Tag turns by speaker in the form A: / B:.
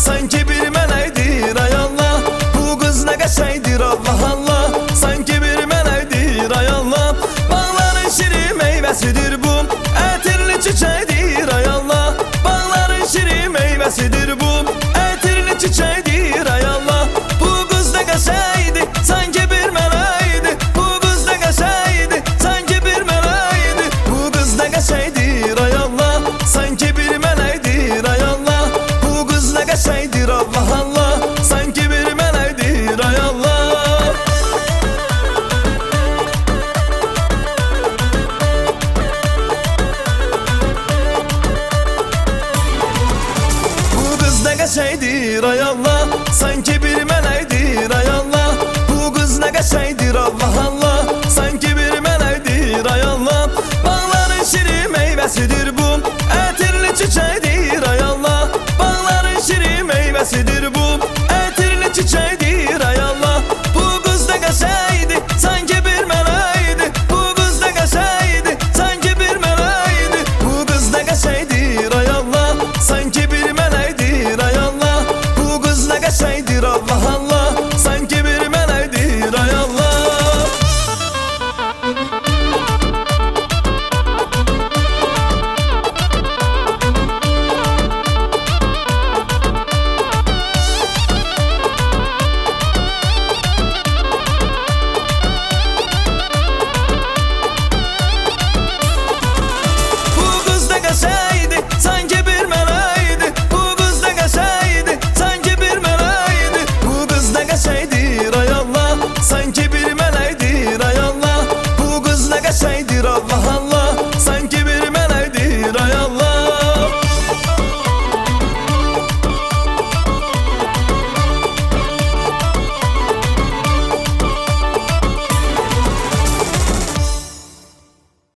A: sanki bir mələkdir ay Allah. Bu qız nə qəşəngdir Allah Allah, sanki bir mələkdir ay Allah. Bağların şirin meyvəsidir bu, ətirli çiçəkdir ay Allah. Bağların şirin meyvəsidir bu, ətirli çiçəkdir ay Allah. Bu qız da qəşəngdir, sanki bir mələkdir. Bu qız da qəşəngdir, sanki bir mələkdir. Bu qız da qəşəngdir ay Allah, sanki bir mələkdir ay Allah. Bu qız da qəşəngdir Allah Allah, sanki bir mələkdir ay Allah. Bu qız da qəşəngdir ay Allah, sanki bir mələkdir ay Allah. Bu qız nə qəşəngdir Allah Allah, sanki bir mələkdir ay Allah. Bağların şirin meyvəsidir bu, ətirli çiçəkdir ay Allah. Bağların şirin meyvəsidir bu, ətirli çiçəkdir ay Allah. Bu qız da qəşəngdir, sanki bir mələkdir. Bu qız da qəşəngdir, sanki bir mələkdir. Bu qız da qəşəngdir ay Allah, sanki bir mələkdir ay Allah. Bu qız da qəşəngdir Allah